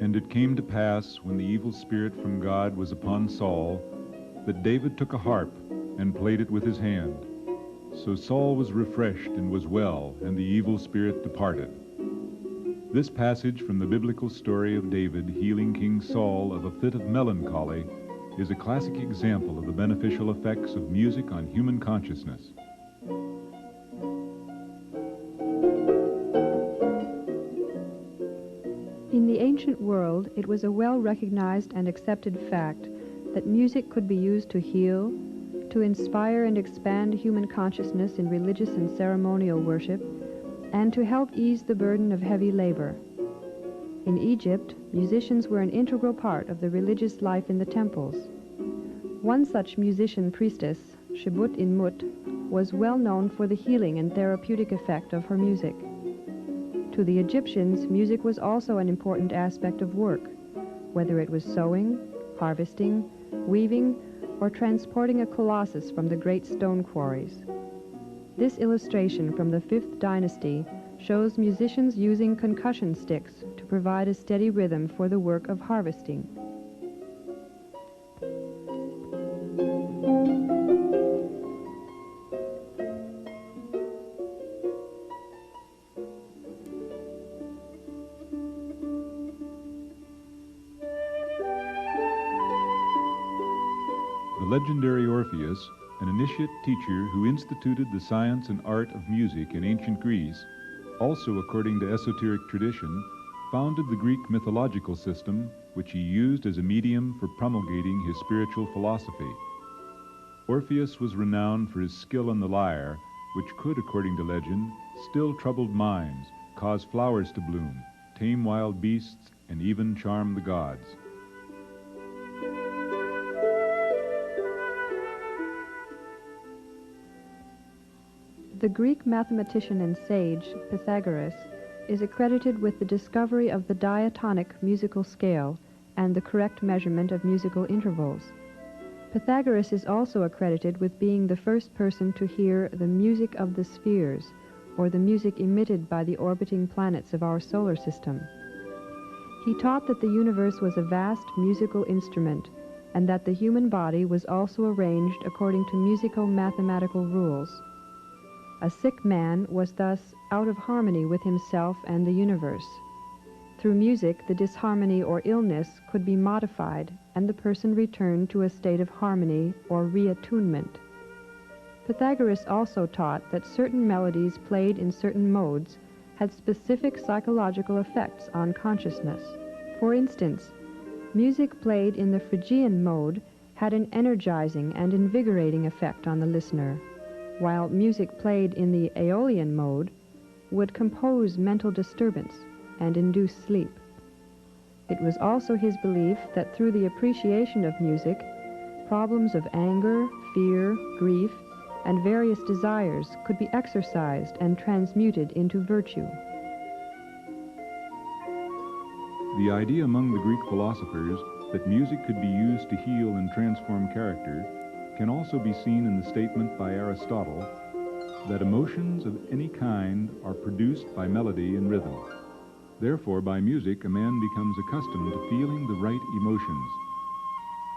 And it came to pass, when the evil spirit from God was upon Saul, that David took a harp and played it with his hand. So Saul was refreshed and was well, and the evil spirit departed. This passage from the biblical story of David healing King Saul of a fit of melancholy is a classic example of the beneficial effects of music on human consciousness. In the ancient world, it was a well-recognized and accepted fact that music could be used to heal, to inspire and expand human consciousness in religious and ceremonial worship, and to help ease the burden of heavy labor. In Egypt, musicians were an integral part of the religious life in the temples. One such musician priestess, Shebut-in-Mut, was well known for the healing and therapeutic effect of her music. To the Egyptians, music was also an important aspect of work, whether it was sowing, harvesting, weaving, or transporting a colossus from the great stone quarries. This illustration from the 5th dynasty shows musicians using concussion sticks to provide a steady rhythm for the work of harvesting. The legendary Orpheus, an initiate teacher who instituted the science and art of music in ancient Greece, also according to esoteric tradition, founded the Greek mythological system, which he used as a medium for promulgating his spiritual philosophy. Orpheus was renowned for his skill on the lyre, which could, according to legend, still troubled minds, cause flowers to bloom, tame wild beasts, and even charm the gods. The Greek mathematician and sage, Pythagoras, is accredited with the discovery of the diatonic musical scale and the correct measurement of musical intervals. Pythagoras is also accredited with being the first person to hear the music of the spheres, or the music emitted by the orbiting planets of our solar system. He taught that the universe was a vast musical instrument, and that the human body was also arranged according to musical mathematical rules. A sick man was thus out of harmony with himself and the universe. Through music, the disharmony or illness could be modified and the person returned to a state of harmony or reattunement. Pythagoras also taught that certain melodies played in certain modes had specific psychological effects on consciousness. For instance, music played in the Phrygian mode had an energizing and invigorating effect on the listener, while music played in the Aeolian mode would compose mental disturbance and induce sleep. It was also his belief that through the appreciation of music, problems of anger, fear, grief, and various desires could be exorcised and transmuted into virtue. The idea among the Greek philosophers that music could be used to heal and transform character can also be seen in the statement by Aristotle that emotions of any kind are produced by melody and rhythm. Therefore, by music, a man becomes accustomed to feeling the right emotions.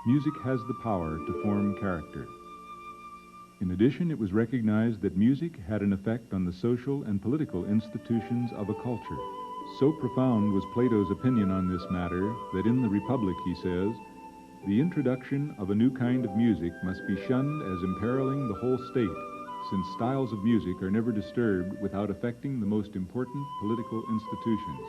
Music has the power to form character. In addition, it was recognized that music had an effect on the social and political institutions of a culture. So profound was Plato's opinion on this matter that in the Republic he says, "The introduction of a new kind of music must be shunned as imperiling the whole state, since styles of music are never disturbed without affecting the most important political institutions."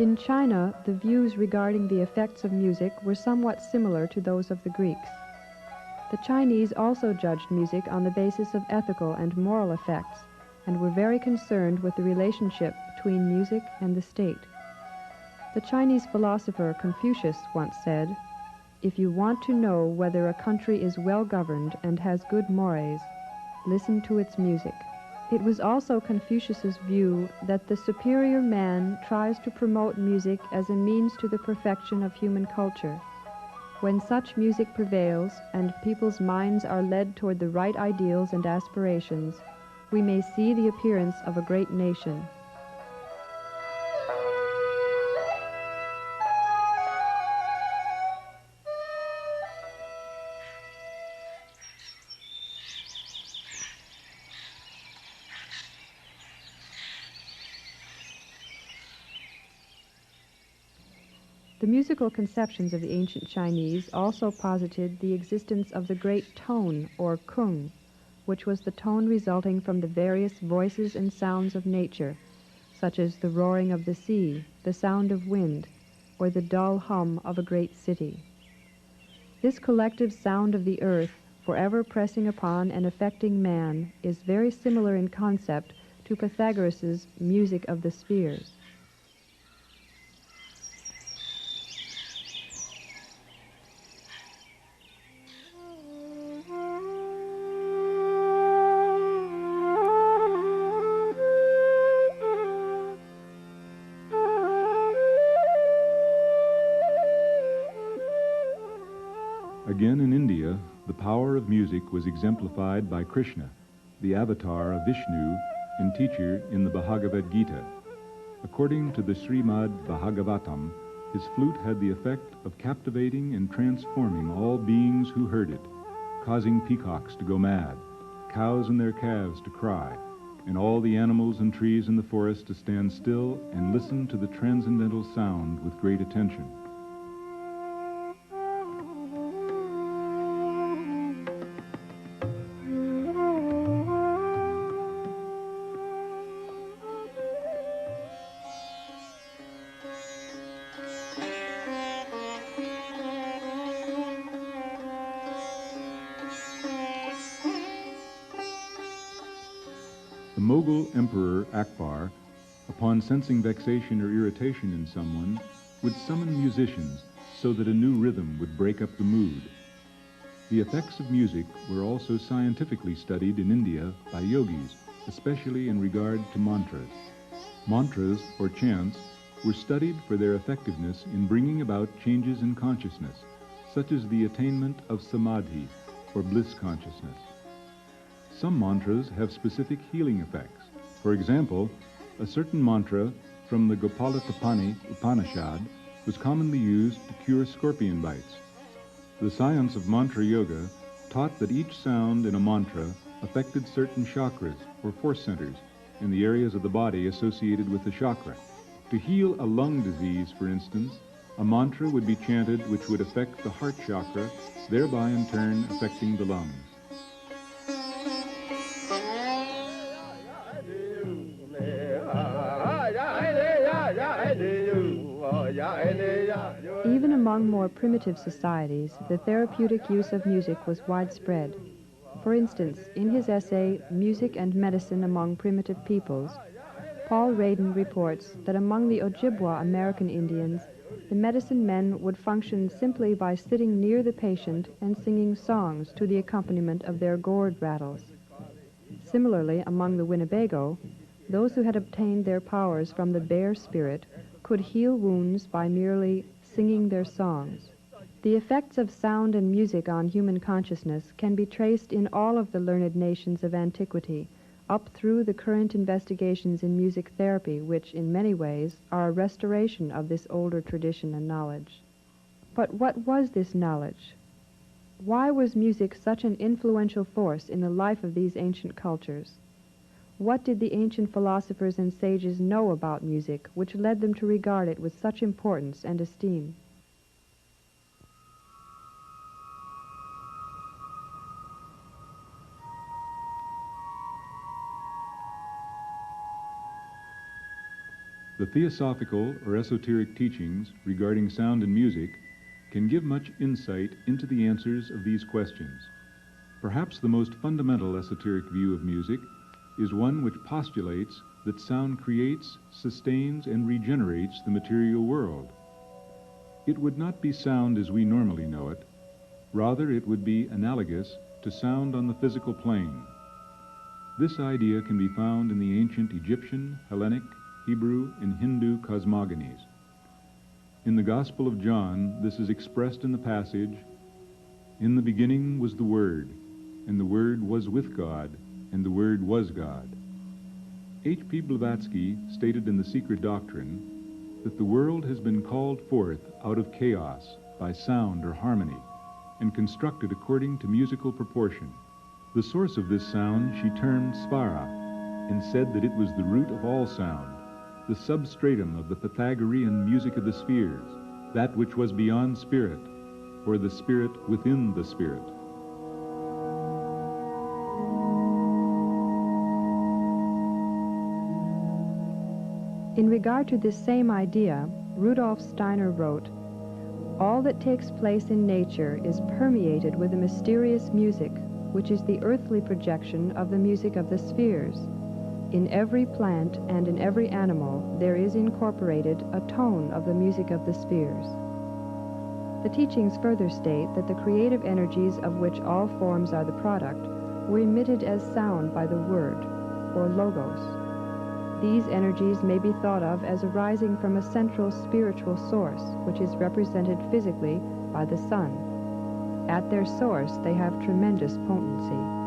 In China, the views regarding the effects of music were somewhat similar to those of the Greeks. The Chinese also judged music on the basis of ethical and moral effects, and were very concerned with the relationship between music and the state. The Chinese philosopher Confucius once said, "If you want to know whether a country is well governed and has good mores, listen to its music." It was also Confucius's view that the superior man tries to promote music as a means to the perfection of human culture. When such music prevails and people's minds are led toward the right ideals and aspirations, we may see the appearance of a great nation. The musical conceptions of the ancient Chinese also posited the existence of the great tone, or kung, which was the tone resulting from the various voices and sounds of nature, such as the roaring of the sea, the sound of wind, or the dull hum of a great city. This collective sound of the earth, forever pressing upon and affecting man, is very similar in concept to Pythagoras's music of the spheres. Again in India, the power of music was exemplified by Krishna, the avatar of Vishnu and teacher in the Bhagavad Gita. According to the Srimad Bhagavatam, his flute had the effect of captivating and transforming all beings who heard it, causing peacocks to go mad, cows and their calves to cry, and all the animals and trees in the forest to stand still and listen to the transcendental sound with great attention. The Mughal Emperor Akbar, upon sensing vexation or irritation in someone, would summon musicians so that a new rhythm would break up the mood. The effects of music were also scientifically studied in India by yogis, especially in regard to mantras. Mantras, or chants, were studied for their effectiveness in bringing about changes in consciousness, such as the attainment of samadhi, or bliss consciousness. Some mantras have specific healing effects. For example, a certain mantra from the Gopalotapani Upanishad was commonly used to cure scorpion bites. The science of mantra yoga taught that each sound in a mantra affected certain chakras, or force centers, in the areas of the body associated with the chakra. To heal a lung disease, for instance, a mantra would be chanted which would affect the heart chakra, thereby in turn affecting the lungs. Even among more primitive societies, the therapeutic use of music was widespread. For instance, in his essay, Music and Medicine Among Primitive Peoples, Paul Radin reports that among the Ojibwa American Indians, the medicine men would function simply by sitting near the patient and singing songs to the accompaniment of their gourd rattles. Similarly, among the Winnebago, those who had obtained their powers from the bear spirit could heal wounds by merely singing their songs. The effects of sound and music on human consciousness can be traced in all of the learned nations of antiquity, up through the current investigations in music therapy, which in many ways are a restoration of this older tradition and knowledge. But what was this knowledge? Why was music such an influential force in the life of these ancient cultures? What did the ancient philosophers and sages know about music, which led them to regard it with such importance and esteem? The The theosophical or esoteric teachings regarding sound and music can give much insight into the answers of these questions. Perhaps the most fundamental esoteric view of music is one which postulates that sound creates, sustains, and regenerates the material world. It would not be sound as we normally know it. Rather, it would be analogous to sound on the physical plane. This idea can be found in the ancient Egyptian, Hellenic, Hebrew, and Hindu cosmogonies. In the Gospel of John, this is expressed in the passage, "In the beginning was the Word, and the Word was with God, and the Word was God." H.P. Blavatsky stated in The Secret Doctrine that the world has been called forth out of chaos by sound or harmony and constructed according to musical proportion. The source of this sound she termed svara and said that it was the root of all sound, the substratum of the Pythagorean music of the spheres, that which was beyond spirit, or the spirit within the spirit. In regard to this same idea, Rudolf Steiner wrote, "All that takes place in nature is permeated with a mysterious music, which is the earthly projection of the music of the spheres. In every plant and in every animal there is incorporated a tone of the music of the spheres." The teachings further state that the creative energies of which all forms are the product were emitted as sound by the word, or logos. These energies may be thought of as arising from a central spiritual source, which is represented physically by the sun. At their source, they have tremendous potency.